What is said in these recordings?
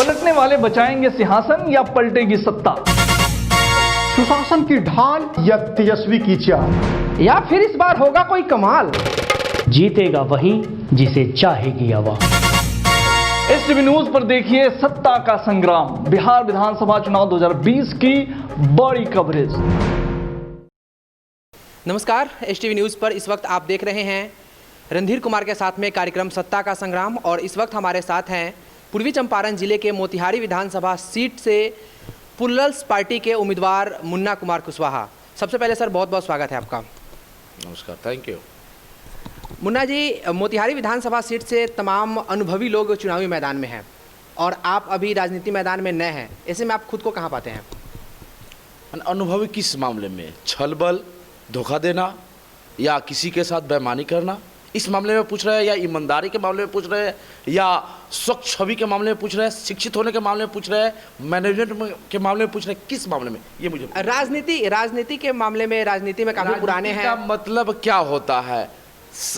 पलटने वाले बचाएंगे सिंहासन या पलटेगी सत्ता? सुशासन की ढाल या तेजस्वी की चाल? या फिर इस बार होगा कोई कमाल? जीतेगा वही जिसे चाहेगी आवाम। एसटीवी न्यूज पर देखिए सत्ता का संग्राम, बिहार विधानसभा चुनाव 2020 की बड़ी कवरेज। नमस्कार, एसटीवी न्यूज पर इस वक्त आप देख रहे हैं रणधीर कुमार के साथ में कार्यक्रम सत्ता का संग्राम। और इस वक्त हमारे साथ हैं पूर्वी चंपारण जिले के मोतिहारी विधानसभा सीट से पुल्लल्स पार्टी के उम्मीदवार मुन्ना कुमार कुशवाहा। सबसे पहले सर बहुत बहुत स्वागत है आपका। नमस्कार, थैंक यू। मुन्ना जी, मोतिहारी विधानसभा सीट से तमाम अनुभवी लोग चुनावी मैदान में हैं और आप अभी राजनीति मैदान में नए हैं, ऐसे में आप खुद को कहाँ पाते हैं? अनुभवी किस मामले में? छलबल, धोखा देना या किसी के साथ बेईमानी करना, इस मामले में पूछ रहे हैं? या ईमानदारी के मामले में पूछ रहे हैं? या स्वच्छ छवि के मामले में पूछ रहे हैं? शिक्षित होने के मामले में पूछ रहे हैं? मैनेजमेंट के मामले में पूछ रहे हैं? किस मामले में? ये मुझे राजनीति के मामले में, राजनीति में काफी पुराने हैं। का मतलब क्या होता है?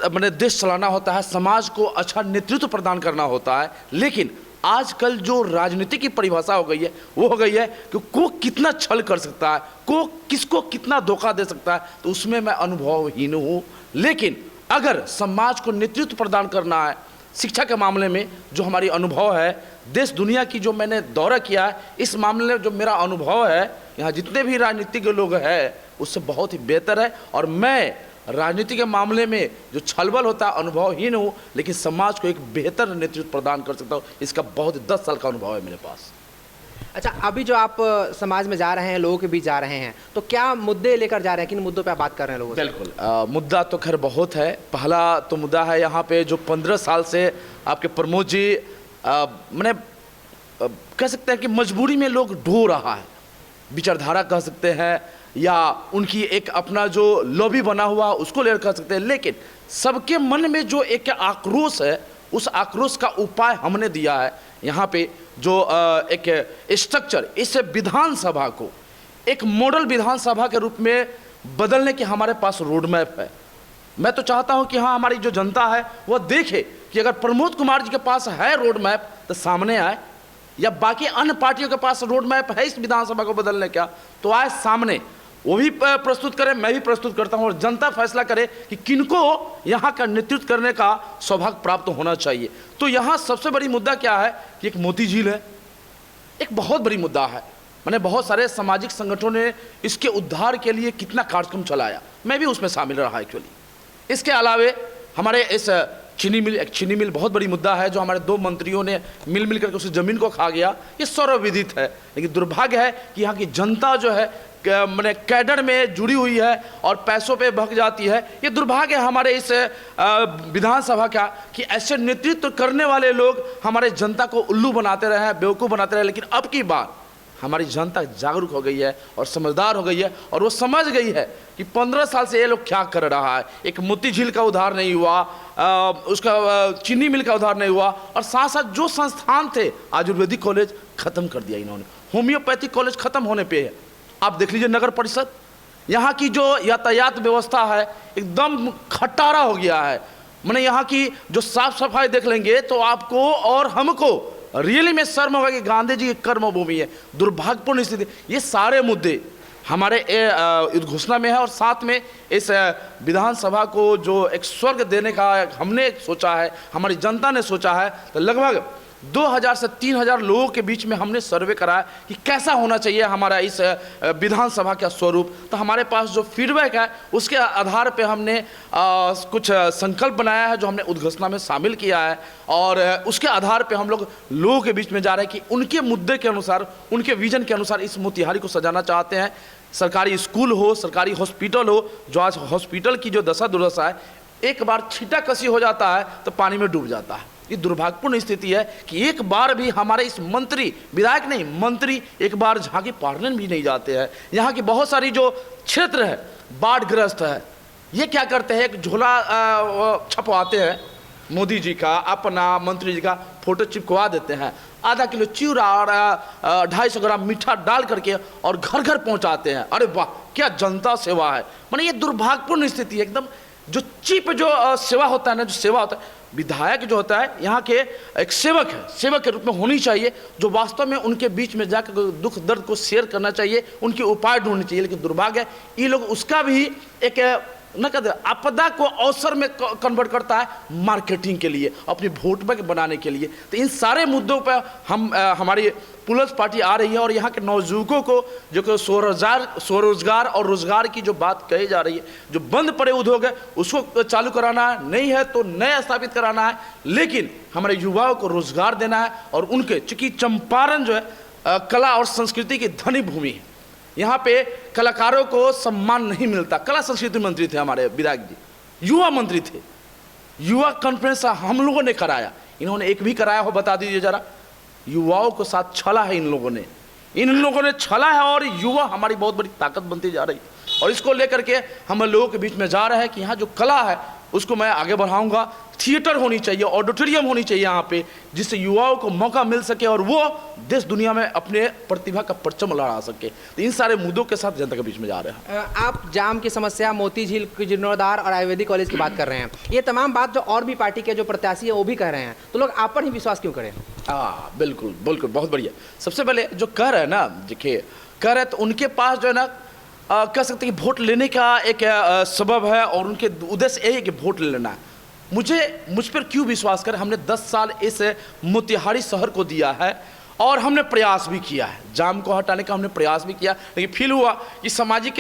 मैंने देश चलाना होता है, समाज को अच्छा नेतृत्व प्रदान करना होता है। लेकिन आजकल जो राजनीति की परिभाषा हो गई है वो हो गई है कि को कितना छल कर सकता है, को किसको कितना धोखा दे सकता है, तो उसमें मैं अनुभवहीन हूँ। लेकिन अगर समाज को नेतृत्व प्रदान करना है, शिक्षा के मामले में जो हमारी अनुभव है, देश दुनिया की जो मैंने दौरा किया है, इस मामले में जो मेरा अनुभव है, यहाँ जितने भी राजनीतिक लोग हैं उससे बहुत ही बेहतर है। और मैं राजनीति के मामले में जो छलबल होता है अनुभवहीन हूँ, लेकिन समाज को एक बेहतर नेतृत्व प्रदान कर सकता हूँ। इसका बहुत 10 साल का अनुभव है मेरे पास। अच्छा, अभी जो आप समाज में जा रहे हैं, लोगों के बीच जा रहे हैं, तो क्या मुद्दे लेकर जा रहे हैं? किन मुद्दों पे आप बात कर रहे हैं लोगों से? बिल्कुल, मुद्दा तो खैर बहुत है। पहला तो मुद्दा है यहाँ पे जो 15 साल से आपके प्रमोद जी मैंने कह सकते हैं कि मजबूरी में लोग ढो रहा है, विचारधारा कह सकते हैं, या उनकी एक अपना जो लॉबी बना हुआ उसको लेकर कह सकते हैं। लेकिन सबके मन में जो एक आक्रोश है, उस आक्रोश का उपाय हमने दिया है। यहाँ पे जो एक स्ट्रक्चर, इस विधानसभा को एक मॉडल विधानसभा के रूप में बदलने की हमारे पास रोड मैप है। मैं तो चाहता हूँ कि हाँ, हमारी जो जनता है वह देखे कि अगर प्रमोद कुमार जी के पास है रोड मैप तो सामने आए, या बाकी अन्य पार्टियों के पास रोड मैप है इस विधानसभा को बदलने का तो आए सामने, वो भी प्रस्तुत करें, मैं भी प्रस्तुत करता हूं, और जनता फैसला करे कि किनको यहाँ का नेतृत्व करने का सौभाग्य प्राप्त होना चाहिए। तो यहाँ सबसे बड़ी मुद्दा क्या है कि एक मोती झील है, एक बहुत बड़ी मुद्दा है। मैंने बहुत सारे सामाजिक संगठनों ने इसके उद्धार के लिए कितना कार्यक्रम चलाया, मैं भी उसमें शामिल रहा एक्चुअली। इसके अलावे हमारे इस चीनी मिल बहुत बड़ी मुद्दा है, जो हमारे 2 मंत्रियों ने मिल करके उस जमीन को खा गया, ये सर्वविदित है। लेकिन दुर्भाग्य है कि यहाँ की जनता जो है मैंने कैडर में जुड़ी हुई है और पैसों पे भग जाती है। ये दुर्भाग्य है हमारे इस विधानसभा का कि ऐसे नेतृत्व करने वाले लोग हमारे जनता को उल्लू बनाते रहे हैं, बेवकूफ़ बनाते रहे। लेकिन अब की बार हमारी जनता जागरूक हो गई है और समझदार हो गई है, और वो समझ गई है कि 15 साल से ये लोग क्या कर रहा है। एक मोती झील का उद्धार नहीं हुआ, उसका चीनी मिल का उद्धार नहीं हुआ, और साथ साथ जो संस्थान थे, आयुर्वेदिक कॉलेज खत्म कर दिया इन्होंने, होम्योपैथिक कॉलेज खत्म होने पे है। आप देख लीजिए नगर परिषद, यहाँ की जो यातायात व्यवस्था है एकदम खटारा हो गया है। मैंने यहाँ की जो साफ सफाई देख लेंगे तो आपको और हमको रियली में शर्म होगा कि गांधी जी की कर्मभूमि है। दुर्भाग्यपूर्ण स्थिति, ये सारे मुद्दे हमारे घोषणा में है। और साथ में इस विधानसभा को जो एक स्वर्ग देने का हमने सोचा है, हमारी जनता ने सोचा है, तो लगभग 2000 से 3000 लोगों के बीच में हमने सर्वे कराया कि कैसा होना चाहिए हमारा इस विधानसभा का स्वरूप। तो हमारे पास जो फीडबैक है उसके आधार पे हमने कुछ संकल्प बनाया है, जो हमने उद्घोषणा में शामिल किया है, और उसके आधार पे हम लोगों के बीच में जा रहे हैं कि उनके मुद्दे के अनुसार, उनके विजन के अनुसार इस मोतिहारी को सजाना चाहते हैं। सरकारी स्कूल हो, सरकारी हॉस्पिटल हो, जो आज हॉस्पिटल की जो दशा दुर्दशा है, एक बार छींटा कसी हो जाता है तो पानी में डूब जाता है। ये दुर्भाग्यपूर्ण स्थिति है कि एक बार भी हमारे इस मंत्री, विधायक नहीं, मंत्री एक बार झांकी पार्लियामेंट भी नहीं जाते हैं। यहाँ की बहुत सारी जो क्षेत्र है बाढ़ग्रस्त है, ये क्या करते हैं, एक झोला छपवाते हैं, मोदी जी का, अपना, मंत्री जी का फोटो चिपकवा देते हैं, आधा किलो चिवड़ा और 250 ग्राम मीठा डाल करके और घर घर पहुँचाते हैं। अरे वाह, क्या जनता सेवा है। माने ये दुर्भाग्यपूर्ण स्थिति है, एकदम जो चीप जो सेवा होता है ना, जो सेवा होता है, विधायक जो होता है यहाँ के एक सेवक है, सेवक के रूप में होनी चाहिए, जो वास्तव में उनके बीच में जाकर दुख दर्द को शेयर करना चाहिए, उनके उपाय ढूंढने चाहिए। लेकिन दुर्भाग्य है ये लोग उसका भी एक न कहते आपदा को अवसर में कन्वर्ट करता है मार्केटिंग के लिए, अपनी वोट बैंक बनाने के लिए। तो इन सारे मुद्दों पर हमारी पुलिस पार्टी आ रही है और यहाँ के नौजुवकों को जो कि स्वरोजगार और रोजगार की जो बात कही जा रही है, जो बंद पड़े उद्योग है उसको चालू कराना है, नहीं है तो नया स्थापित कराना है, लेकिन हमारे युवाओं को रोजगार देना है। और उनके चूंकि चंपारण जो है कला और संस्कृति की धनी भूमि है, यहाँ पे कलाकारों को सम्मान नहीं मिलता। कला संस्कृति मंत्री थे हमारे विधायक जी, युवा मंत्री थे, युवा कॉन्फ्रेंस हम लोगों ने कराया, इन्होंने एक भी कराया हो बता दीजिए जरा। युवाओं के साथ छला है इन लोगों ने छला है और युवा हमारी बहुत बड़ी ताकत बनती जा रही है। और इसको लेकर के हम लोगों के बीच में जा रहे हैं कि यहाँ जो कला है उसको मैं आगे बढ़ाऊंगा। थिएटर होनी चाहिए, ऑडिटोरियम होनी चाहिए यहाँ पे, जिससे युवाओं को मौका मिल सके और वो देश दुनिया में अपने प्रतिभा का परचम लहरा सके। तो इन सारे मुद्दों के साथ जनता के बीच में जा रहे हैं। आप जाम की समस्या, मोती झील, जीर्णोद्धार और आयुर्वेदिक कॉलेज की बात कर रहे हैं, ये तमाम बात जो और भी पार्टी के जो प्रत्याशी है वो भी कह रहे हैं, तो लोग आप पर ही विश्वास क्यों करें? बिल्कुल बिल्कुल, बहुत बढ़िया। सबसे पहले जो कह रहे हैं ना, देखिए कह रहे तो उनके पास जो है ना कह सकते हैं कि वोट लेने का एक सबब है और उनके उद्देश्य यही है कि वोट लेना है। मुझ पर क्यों विश्वास करें? हमने 10 साल इस मोतिहारी शहर को दिया है और हमने प्रयास भी किया है, जाम को हटाने का हमने प्रयास भी किया, लेकिन फील हुआ कि सामाजिक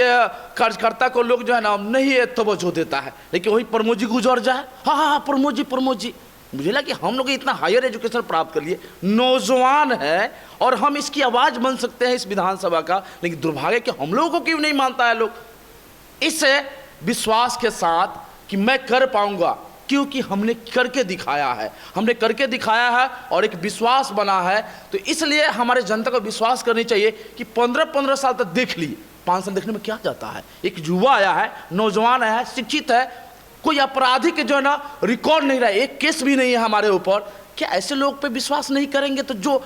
कार्यकर्ता को लोग जो है ना नहीं तवज्जो देता है। लेकिन वही प्रमोद जी गुजर जाए, हाँ प्रमोद जी, मुझे लगा कि हम लोग इतना हायर एजुकेशन प्राप्त कर लिए, नौजवान है और हम इसकी आवाज़ बन सकते हैं इस विधानसभा का, लेकिन दुर्भाग्य कि हम लोगों को क्यों नहीं मानता है लोग। इस विश्वास के साथ कि मैं कर पाऊंगा, क्योंकि हमने करके दिखाया है और एक विश्वास बना है। तो इसलिए हमारे जनता को विश्वास करनी चाहिए कि 15-15 साल तक देख लिए, 5 साल देखने में क्या जाता है। एक युवा आया है, नौजवान आया है, शिक्षित है, कोई आपराधिक जो है ना रिकॉर्ड नहीं रहा, एक केस भी नहीं है हमारे ऊपर। क्या ऐसे लोग पे विश्वास नहीं करेंगे? तो जो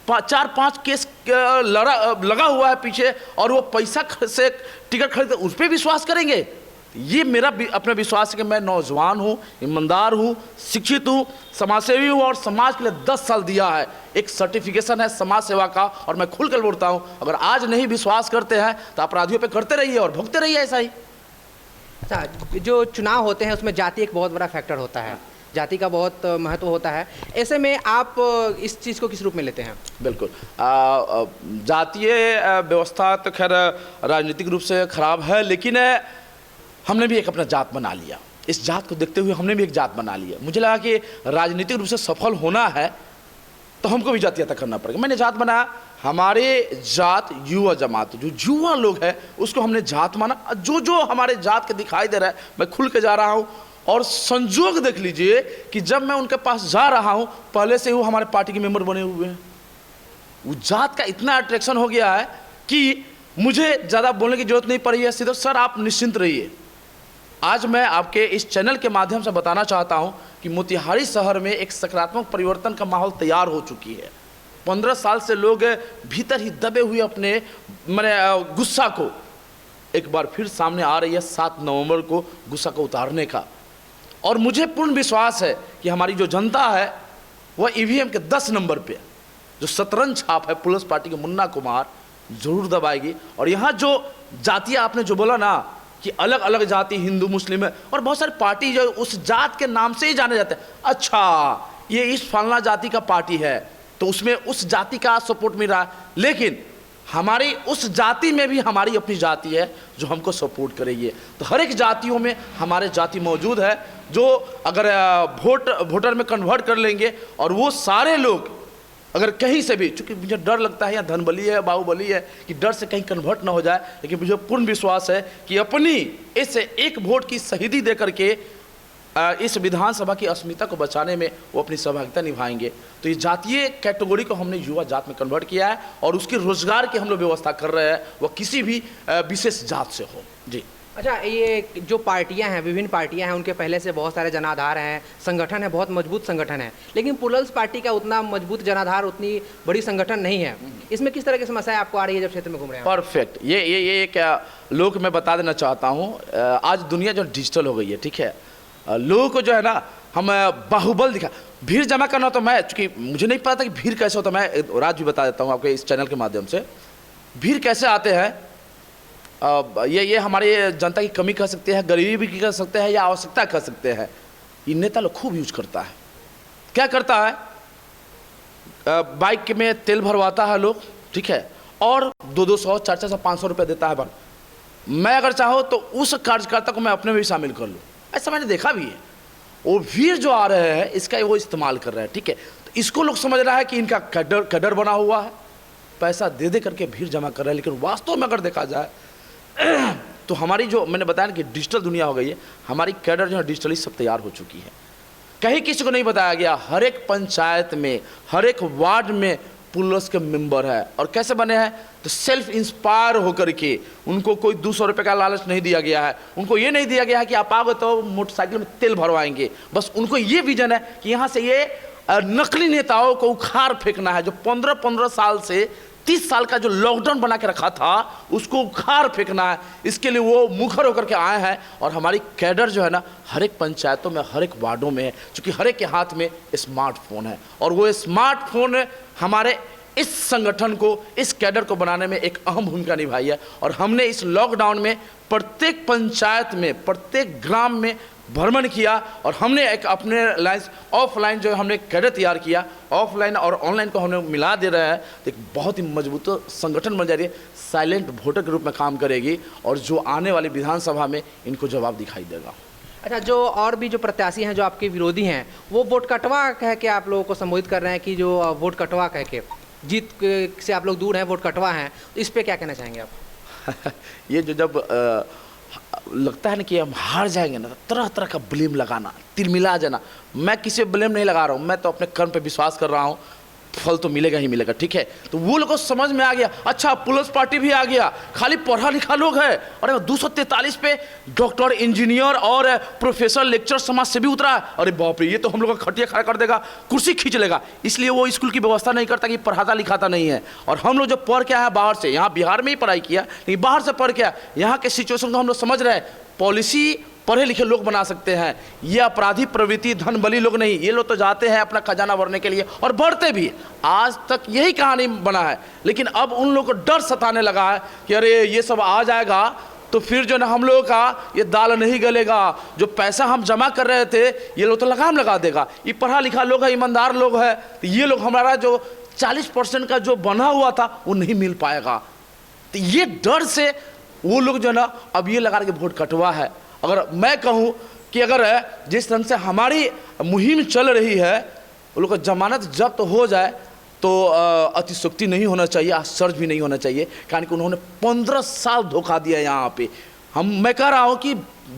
4-5 केस लगा हुआ है पीछे और वो पैसा से टिकट खरीदते उस पर विश्वास करेंगे? ये मेरा अपना विश्वास है कि मैं नौजवान हूँ, ईमानदार हूँ, शिक्षित हूँ, समाजसेवी हूँ और समाज के लिए 10 साल दिया है। एक सर्टिफिकेशन है समाज सेवा का और मैं खुलकर बोलता हूँ, अगर आज नहीं विश्वास करते हैं तो अपराधियों पे करते रहिए और भुगते रहिए ऐसा ही। अच्छा, जो चुनाव होते हैं उसमें जाति एक बहुत बड़ा फैक्टर होता है, जाति का बहुत महत्व होता है, ऐसे में आप इस चीज़ को किस रूप में लेते हैं? बिल्कुल, जातीय व्यवस्था तो खैर राजनीतिक रूप से खराब है, लेकिन हमने भी एक अपना जात बना लिया। इस जात को देखते हुए हमने भी एक जात बना लिया। मुझे लगा कि राजनीतिक रूप से सफल होना है तो हमको भी जातीयता करना पड़ेगा। मैंने जात बनाया, हमारे जात युवा जमात, जो युवा लोग हैं उसको हमने जात माना। जो हमारे जात के दिखाई दे रहा है मैं खुल के जा रहा हूँ और संजोग देख लीजिए कि जब मैं उनके पास जा रहा हूँ पहले से वो हमारे पार्टी के मेंबर बने हुए हैं। वो जात का इतना अट्रैक्शन हो गया है कि मुझे ज़्यादा बोलने की जरूरत नहीं पड़ी है। सीधे सर आप निश्चिंत रहिए, आज मैं आपके इस चैनल के माध्यम से बताना चाहता हूं कि मोतिहारी शहर में एक सकारात्मक परिवर्तन का माहौल तैयार हो चुकी है। 15 साल से लोग भीतर ही दबे हुए अपने गुस्सा को एक बार फिर सामने आ रही है 7 नवंबर को गुस्सा को उतारने का। और मुझे पूर्ण विश्वास है कि हमारी जो जनता है वह ईवीएम के 10 नंबर पे जो शतरंज छाप है पुलिस पार्टी के मुन्ना कुमार जरूर दबाएगी। और यहाँ जो जातीय आपने जो बोला ना कि अलग अलग जाति हिंदू मुस्लिम है और बहुत सारी पार्टी जो उस जात के नाम से ही जाने जाते हैं, अच्छा ये इस फलना जाति का पार्टी है तो उसमें उस जाति का सपोर्ट मिल रहा है, लेकिन हमारी उस जाति में भी हमारी अपनी जाति है जो हमको सपोर्ट करेगी। तो हर एक जातियों में हमारे जाति मौजूद है जो अगर वोटर में कन्वर्ट कर लेंगे और वो सारे लोग अगर कहीं से भी, चूंकि मुझे डर लगता है यहाँ धनबली है बाहुबली है कि डर से कहीं कन्वर्ट ना हो जाए, लेकिन मुझे पूर्ण विश्वास है कि अपनी इस एक वोट की शहीदी दे करके इस विधानसभा की अस्मिता को बचाने में वो अपनी सहभागिता निभाएंगे। तो ये जातीय कैटेगरी को हमने युवा जात में कन्वर्ट किया है और उसके रोजगार की हम लोग व्यवस्था कर रहे हैं, वह किसी भी विशेष जात से हो। जी अच्छा, ये जो पार्टियां हैं, विभिन्न पार्टियां हैं, उनके पहले से बहुत सारे जनाधार हैं, संगठन है, बहुत मजबूत संगठन है, लेकिन पुलल्स पार्टी का उतना मजबूत जनाधार, उतनी बड़ी संगठन नहीं है। इसमें किस तरह की समस्याएं आपको आ रही है जब क्षेत्र में घूम रहे हैं? परफेक्ट। ये क्या लोग मैं बता देना चाहता हूँ, आज दुनिया जो डिजिटल हो गई है, ठीक है, लोगों को जो है ना हम बाहुबल दिखा, भीड़ जमा करना, तो मैं चूंकि मुझे नहीं पता था कि भीड़ कैसे होता, मैं राज भी बता देता हूँ आपके इस चैनल के माध्यम से। भीड़ कैसे आते हैं, ये हमारे जनता की कमी कह सकते हैं, गरीबी भी कह सकते हैं, या आवश्यकता कह सकते हैं। ये नेता लोग खूब यूज करता है। क्या करता है, बाइक में तेल भरवाता है लोग, ठीक है, और 200, 400, 500 रुपये देता है बन। मैं अगर चाहूँ तो उस कार्यकर्ता को मैं अपने में भी शामिल कर लूँ, ऐसा मैंने देखा भी है। वो भीड़ जो आ रहे हैं इसका वो इस्तेमाल कर रहे हैं, ठीक है। तो इसको लोग समझ रहा है कि इनका कैडर बना हुआ है, पैसा दे दे करके भीड़ जमा कर रहे हैं। लेकिन वास्तव में अगर देखा जाए तो हमारी जो मैंने बताया कि डिजिटल दुनिया हो गई है, हमारी कैडर जो है डिजिटली सब तैयार हो चुकी है। कहीं किसी को नहीं बताया गया, हर एक पंचायत में, हर एक वार्ड में पुलिस के मेंबर है। और कैसे बने हैं, तो सेल्फ इंस्पायर होकर के, उनको कोई 200 रुपये का लालच नहीं दिया गया है, उनको ये नहीं दिया गया है कि आप आओगे तो मोटरसाइकिल में तेल भरवाएंगे। बस उनको ये विजन है कि यहाँ से ये नकली नेताओं को उखाड़ फेंकना है, जो 15-15 साल से 30 साल का जो लॉकडाउन बना के रखा था उसको उखाड़ फेंकना है। इसके लिए वो मुखर होकर के आए हैं। और हमारी कैडर जो है ना, हर एक पंचायतों में, हर एक वार्डों में है, क्योंकि हर एक के हाथ में स्मार्टफोन है। और वो स्मार्टफोन हमारे इस संगठन को, इस कैडर को बनाने में एक अहम भूमिका निभाई है। और हमने इस लॉकडाउन में प्रत्येक पंचायत में, प्रत्येक ग्राम में भ्रमण किया, और हमने एक अपने लाइन ऑफलाइन जो हमने कैडर तैयार किया, ऑफलाइन और ऑनलाइन को हमने मिला दे रहे हैं। तो एक बहुत ही मजबूत संगठन बन जा रही है, साइलेंट वोटर के रूप में काम करेगी, और जो आने वाली विधानसभा में इनको जवाब दिखाई देगा। अच्छा, जो और भी जो प्रत्याशी हैं, जो आपके विरोधी हैं, वो वोट कटवा कह के आप लोगों को संबोधित कर रहे हैं कि जो वोट कटवा कह के, जीत से आप लोग दूर हैं, वोट कटवा हैं, तो इस पर क्या कहना चाहेंगे आप? ये जो जब लगता है ना कि हम हार जाएंगे ना, तरह तरह का ब्लेम लगाना, तिलमिला जाना। मैं किसी पे ब्लेम नहीं लगा रहा हूँ, मैं तो अपने कर्म पे विश्वास कर रहा हूँ, फल तो मिलेगा ही मिलेगा, ठीक है। तो वो लोगों को समझ में आ गया, अच्छा पुलिस पार्टी भी आ गया, खाली पढ़ा लिखा लोग है, और 243 पे डॉक्टर, इंजीनियर और प्रोफेसर, लेक्चर, समाज से भी उतरा है। अरे बाप रे, ये तो हम लोग का खटिया खड़ा कर देगा, कुर्सी खींच लेगा। इसलिए वो स्कूल की व्यवस्था नहीं करता कि पढ़ाता लिखाता नहीं है। और हम लोग जो पढ़ के आए बाहर से, यहाँ बिहार में ही पढ़ाई किया, लेकिन बाहर से पढ़ के आए, यहाँ के सिचुएशन को हम लोग समझ रहे हैं। पॉलिसी पढ़े लिखे लोग बना सकते हैं, ये अपराधी प्रवृत्ति, धन बली लोग नहीं। ये लोग तो जाते हैं अपना खजाना भरने के लिए, और बढ़ते भी। आज तक यही कहानी बना है। लेकिन अब उन लोगों को डर सताने लगा है कि अरे ये सब आ जाएगा तो फिर जो ना हम लोगों का ये दाल नहीं गलेगा, जो पैसा हम जमा कर रहे थे ये लोग तो लगाम लगा देगा। ये पढ़ा लिखा लोग है, ईमानदार लोग है, तो ये लोग हमारा जो 40% का जो बना हुआ था वो नहीं मिल पाएगा। तो ये डर से वो लोग जो ना अब ये लगा के वोट कटवा है। अगर मैं कहूँ कि अगर जिस ढंग से हमारी मुहिम चल रही है, वो लोग का जमानत जब्त तो हो जाए तो अतिशयोक्ति नहीं होना चाहिए, आश्चर्य भी नहीं होना चाहिए, कारण कि उन्होंने 15 साल धोखा दिया यहाँ पे। मैं कह रहा हूँ कि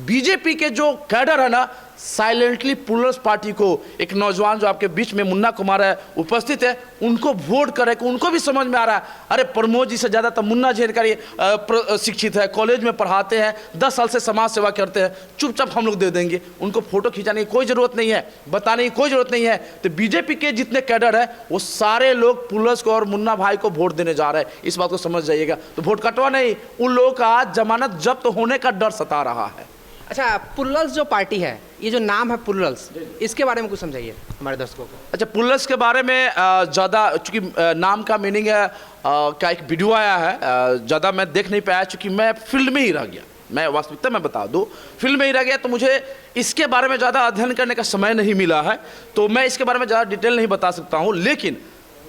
बीजेपी के जो कैडर है ना, साइलेंटली पुलिस पार्टी को, एक नौजवान जो आपके बीच में मुन्ना कुमार है उपस्थित है, उनको वोट करे, कि उनको भी समझ में आ रहा है अरे प्रमोद जी से ज़्यादा तो मुन्ना जी शिक्षित है, कॉलेज में पढ़ाते हैं, 10 साल से समाज सेवा करते हैं, चुपचाप हम लोग दे देंगे। उनको फोटो खिंचाने की कोई ज़रूरत नहीं है, बताने की कोई ज़रूरत नहीं है। तो बीजेपी के जितने कैडर है वो सारे लोग पुलिस को और मुन्ना भाई को वोट देने जा रहे हैं, इस बात को समझ जाइएगा। तो वोट कटवा नहीं, उन लोगों का जमानत जब्त होने का डर सता रहा है। अच्छा, पुल्लल्स जो पार्टी है, ये जो नाम है पुल्लल्स, इसके बारे में कुछ समझाइए हमारे दर्शकों को। अच्छा, पुल्लल्स के बारे में ज़्यादा, चूँकि नाम का मीनिंग है, का एक वीडियो आया है, ज़्यादा मैं देख नहीं पाया, चूँकि मैं फील्ड में ही रह गया। मैं वास्तविकता में बता दूँ, फील्ड में ही रह गया, तो मुझे इसके बारे में ज़्यादा अध्ययन करने का समय नहीं मिला है, तो मैं इसके बारे में ज़्यादा डिटेल नहीं बता सकता हूँ। लेकिन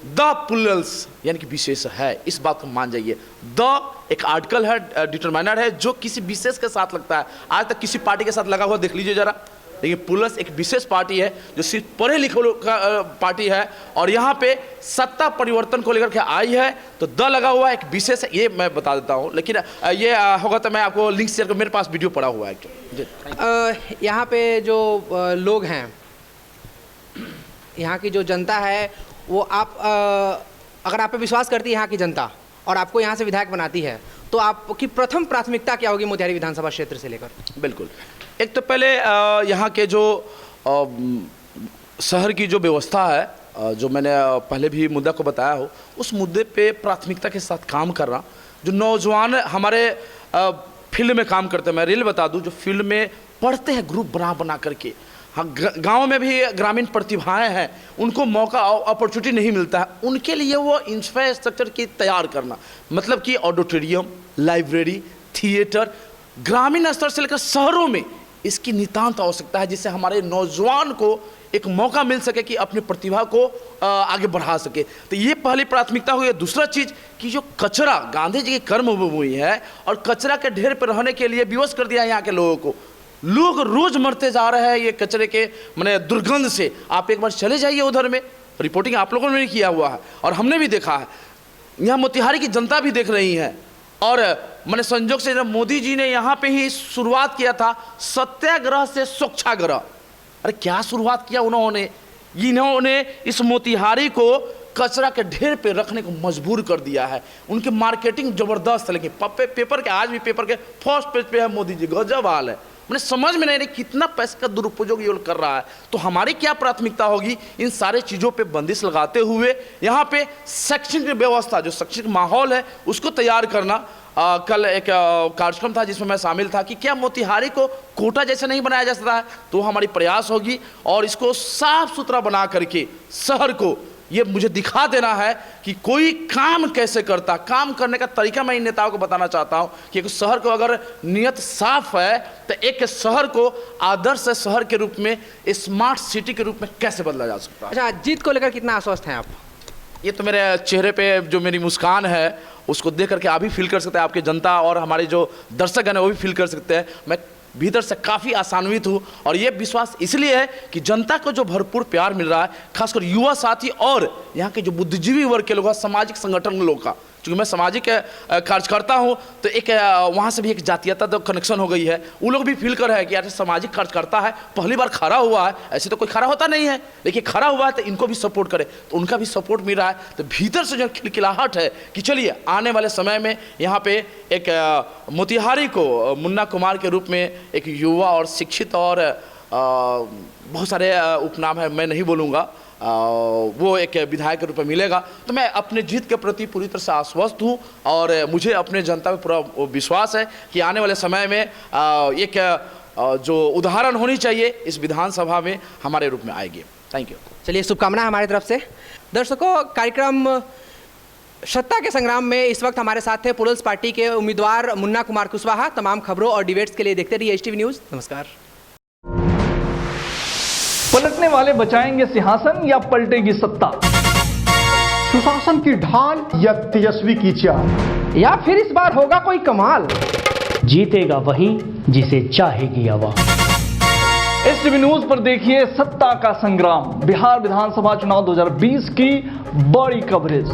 द पुल्लल्स यानी कि विशेष है, इस बात को मान जाइए। द एक आर्टिकल है, डिटरमाइनर है, जो किसी विशेष के साथ लगता है। आज तक किसी पार्टी के साथ लगा हुआ देख लीजिए जरा। लेकिन पुल्लल्स एक विशेष पार्टी है जो सिर्फ पढ़े लिखे लोग का पार्टी है, और यहाँ पे सत्ता परिवर्तन को लेकर के आई है, तो द लगा हुआ एक विशेष है, ये मैं बता देता हूँ। लेकिन ये होगा तो मैं आपको लिंक शेयर कर, मेरे पास वीडियो पड़ा हुआ है। यहाँ पे जो लोग हैं, यहाँ की जो जनता है, वो आप अगर आप पे विश्वास करती है यहाँ की जनता, और आपको यहाँ से विधायक बनाती है, तो आपकी प्रथम प्राथमिकता क्या होगी मोतिहारी विधानसभा क्षेत्र से लेकर? बिल्कुल, एक तो पहले यहाँ के जो शहर की जो व्यवस्था है, जो मैंने पहले भी मुद्दा को बताया हो, उस मुद्दे पे प्राथमिकता के साथ काम करना। जो नौजवान हमारे फील्ड में काम करते हैं, मैं रियल बता दूं, जो फील्ड में पढ़ते हैं ग्रुप बना करके, हाँ गांव में भी ग्रामीण प्रतिभाएं हैं, उनको मौका अपॉर्चुनिटी नहीं मिलता है, उनके लिए वो इंफ्रास्ट्रक्चर की तैयार करना, मतलब कि ऑडिटोरियम, लाइब्रेरी, थिएटर, ग्रामीण स्तर से लेकर शहरों में इसकी नितांत आवश्यकता है, जिससे हमारे नौजवान को एक मौका मिल सके कि अपनी प्रतिभा को आगे बढ़ा सके। तो ये पहली प्राथमिकता हुई। दूसरा चीज़ कि जो कचरा, गांधी जी की कर्मभूमि है और कचरा के ढेर पर रहने के लिए विवश कर दिया है यहाँ के लोगों को। लोग रोज मरते जा रहे हैं ये कचरे के माने दुर्गंध से। आप एक बार चले जाइए उधर में, रिपोर्टिंग आप लोगों ने भी किया हुआ है और हमने भी देखा है, यहाँ मोतिहारी की जनता भी देख रही है। और मैंने संजोग से जब मोदी जी ने यहाँ पे ही शुरुआत किया था सत्याग्रह से स्वच्छाग्रह, अरे क्या शुरुआत किया इन्होंने इस मोतिहारी को कचरा के ढेर पे रखने को मजबूर कर दिया है। उनकी मार्केटिंग जबरदस्त है, लेकिन पेपर के आज भी पेपर के फर्स्ट पेज पे है मोदी जी, गजब हाल है। मैंने समझ में नहीं रही कितना पैसे का दुरुपयोग ये कर रहा है। तो हमारी क्या प्राथमिकता होगी, इन सारे चीज़ों पे बंदिश लगाते हुए यहाँ पे शैक्षणिक व्यवस्था, जो शैक्षणिक माहौल है उसको तैयार करना। कल एक कार्यक्रम था जिसमें मैं शामिल था कि क्या मोतिहारी को कोटा जैसे नहीं बनाया जा सकता है, तो हमारी प्रयास होगी और इसको साफ सुथरा बना करके शहर को ये मुझे दिखा देना है कि कोई काम कैसे करता। काम करने का तरीका मैं इन नेताओं को बताना चाहता हूं कि एक शहर को अगर नियत साफ है तो एक शहर को आदर्श शहर के रूप में, स्मार्ट सिटी के रूप में कैसे बदला जा सकता है। अच्छा, जीत को लेकर कितना आश्वस्त हैं आप? ये तो मेरे चेहरे पे जो मेरी मुस्कान है उसको देख करके आप भी फील कर सकते हैं, आपकी जनता और हमारे जो दर्शक हैं वो भी फील कर सकते हैं। मैं भीतर से काफ़ी आशान्वित हूँ और ये विश्वास इसलिए है कि जनता को जो भरपूर प्यार मिल रहा है, खासकर युवा साथी और यहाँ के जो बुद्धिजीवी वर्ग के लोग हैं, सामाजिक संगठन के लोग का, क्योंकि मैं सामाजिक कार्यकर्ता हूँ तो एक वहाँ से भी एक जातीयता तो कनेक्शन हो गई है। वो लोग भी फील कर रहे हैं कि यार सामाजिक कार्यकर्ता है, पहली बार खड़ा हुआ है, ऐसे तो कोई खड़ा होता नहीं है, लेकिन खड़ा हुआ है तो इनको भी सपोर्ट करे, तो उनका भी सपोर्ट मिल रहा है। तो भीतर से जो खिलखिलाहट है कि चलिए आने वाले समय में यहाँ पे एक मोतिहारी को मुन्ना कुमार के रूप में एक युवा और शिक्षित और बहुत सारे उपनाम है, मैं नहीं बोलूँगा, वो एक विधायक के रूप में मिलेगा। तो मैं अपने जीत के प्रति पूरी तरह से आश्वस्त हूँ और मुझे अपने जनता पे पूरा विश्वास है कि आने वाले समय में एक जो उदाहरण होनी चाहिए इस विधानसभा में हमारे रूप में आएगी। Thank you. चलिए, शुभकामनाएं हमारी तरफ से। दर्शकों, कार्यक्रम सत्ता के संग्राम में इस वक्त हमारे साथ थे पीपल्स पार्टी के उम्मीदवार मुन्ना कुमार कुशवाहा। तमाम खबरों और डिबेट्स के लिए देखते रहिए HTV न्यूज़। नमस्कार। पलटने वाले बचाएंगे सिंहासन या पलटेगी सत्ता? सुशासन की ढाल या तेजस्वी की चाल, या फिर इस बार होगा कोई कमाल? जीतेगा वही जिसे चाहेगी आवाम। HTV न्यूज पर देखिए सत्ता का संग्राम, बिहार विधानसभा चुनाव 2020 की बड़ी कवरेज।